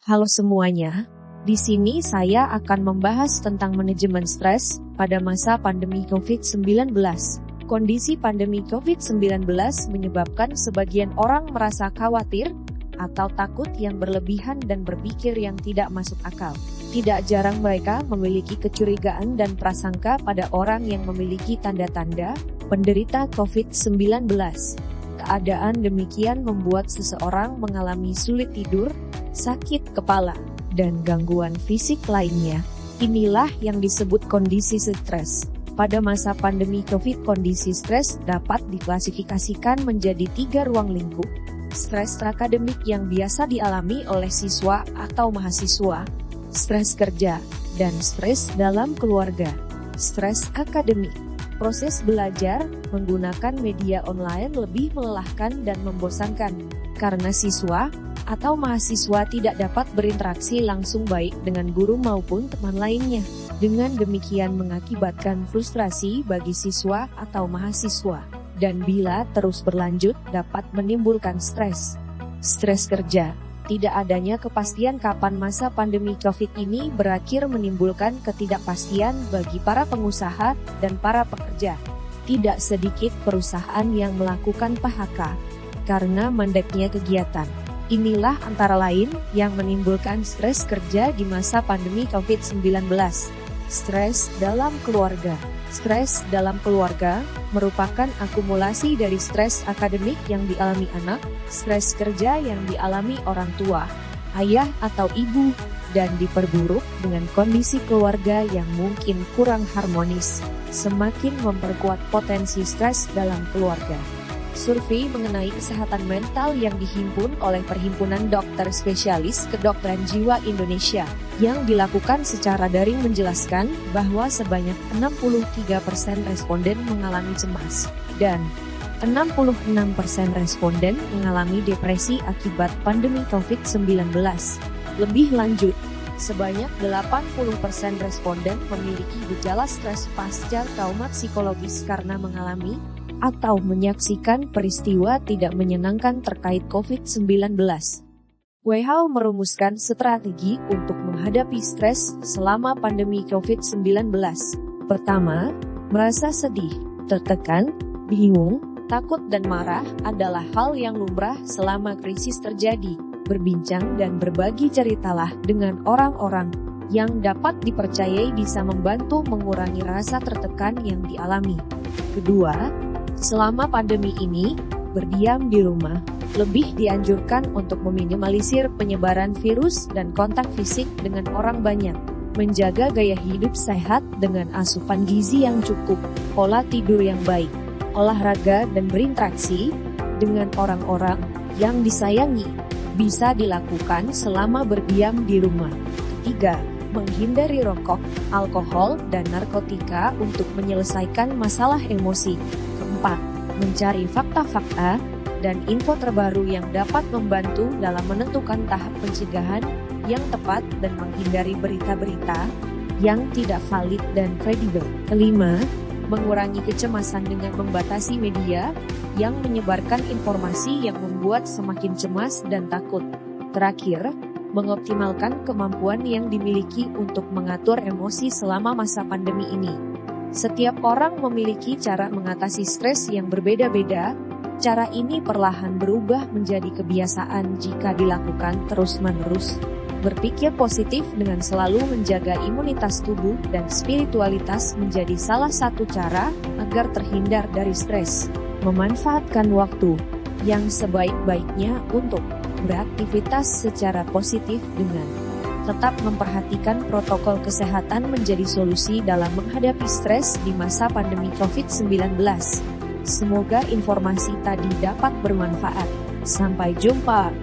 Halo semuanya, di sini saya akan membahas tentang manajemen stres pada masa pandemi COVID-19. Kondisi pandemi COVID-19 menyebabkan sebagian orang merasa khawatir atau takut yang berlebihan dan berpikir yang tidak masuk akal. Tidak jarang mereka memiliki kecurigaan dan prasangka pada orang yang memiliki tanda-tanda penderita COVID-19. Keadaan demikian membuat seseorang mengalami sulit tidur, sakit kepala, dan gangguan fisik lainnya. Inilah yang disebut kondisi stres. Pada masa pandemi COVID, kondisi stres dapat diklasifikasikan menjadi 3 ruang lingkup. Stres akademik yang biasa dialami oleh siswa atau mahasiswa, stres kerja, dan stres dalam keluarga. Stres akademik. Proses belajar menggunakan media online lebih melelahkan dan membosankan, karena siswa atau mahasiswa tidak dapat berinteraksi langsung baik dengan guru maupun teman lainnya. Dengan demikian mengakibatkan frustrasi bagi siswa atau mahasiswa, dan bila terus berlanjut dapat menimbulkan stres. Stres kerja. Tidak adanya kepastian kapan masa pandemi COVID ini berakhir menimbulkan ketidakpastian bagi para pengusaha dan para pekerja. Tidak sedikit perusahaan yang melakukan PHK karena mandeknya kegiatan. Inilah antara lain yang menimbulkan stres kerja di masa pandemi COVID-19. Stres dalam keluarga. Stres dalam keluarga merupakan akumulasi dari stres akademik yang dialami anak, stres kerja yang dialami orang tua, ayah atau ibu, dan diperburuk dengan kondisi keluarga yang mungkin kurang harmonis, semakin memperkuat potensi stres dalam keluarga. Survei mengenai kesehatan mental yang dihimpun oleh Perhimpunan Dokter Spesialis Kedokteran Jiwa Indonesia yang dilakukan secara daring menjelaskan bahwa sebanyak 63% responden mengalami cemas dan 66% responden mengalami depresi akibat pandemi COVID-19. Lebih lanjut, sebanyak 80% responden memiliki gejala stres pasca trauma psikologis karena mengalami atau menyaksikan peristiwa tidak menyenangkan terkait COVID-19. WHO merumuskan strategi untuk menghadapi stres selama pandemi COVID-19. Pertama, merasa sedih, tertekan, bingung, takut dan marah adalah hal yang lumrah selama krisis terjadi. Berbincang dan berbagi ceritalah dengan orang-orang yang dapat dipercayai bisa membantu mengurangi rasa tertekan yang dialami. Kedua, selama pandemi ini, berdiam di rumah. Lebih dianjurkan untuk meminimalisir penyebaran virus dan kontak fisik dengan orang banyak. Menjaga gaya hidup sehat dengan asupan gizi yang cukup, pola tidur yang baik, olahraga dan berinteraksi dengan orang-orang yang disayangi bisa dilakukan selama berdiam di rumah. Ketiga, menghindari rokok, alkohol, dan narkotika untuk menyelesaikan masalah emosi. Keempat, mencari fakta-fakta dan info terbaru yang dapat membantu dalam menentukan tahap pencegahan yang tepat dan menghindari berita-berita yang tidak valid dan kredibel. Kelima, mengurangi kecemasan dengan membatasi media yang menyebarkan informasi yang membuat semakin cemas dan takut. Terakhir, mengoptimalkan kemampuan yang dimiliki untuk mengatur emosi selama masa pandemi ini. Setiap orang memiliki cara mengatasi stres yang berbeda-beda. Cara ini perlahan berubah menjadi kebiasaan jika dilakukan terus-menerus. Berpikir positif dengan selalu menjaga imunitas tubuh dan spiritualitas menjadi salah satu cara agar terhindar dari stres. Memanfaatkan waktu yang sebaik-baiknya untuk beraktivitas secara positif dengan tetap memperhatikan protokol kesehatan menjadi solusi dalam menghadapi stres di masa pandemi COVID-19. Semoga informasi tadi dapat bermanfaat. Sampai jumpa.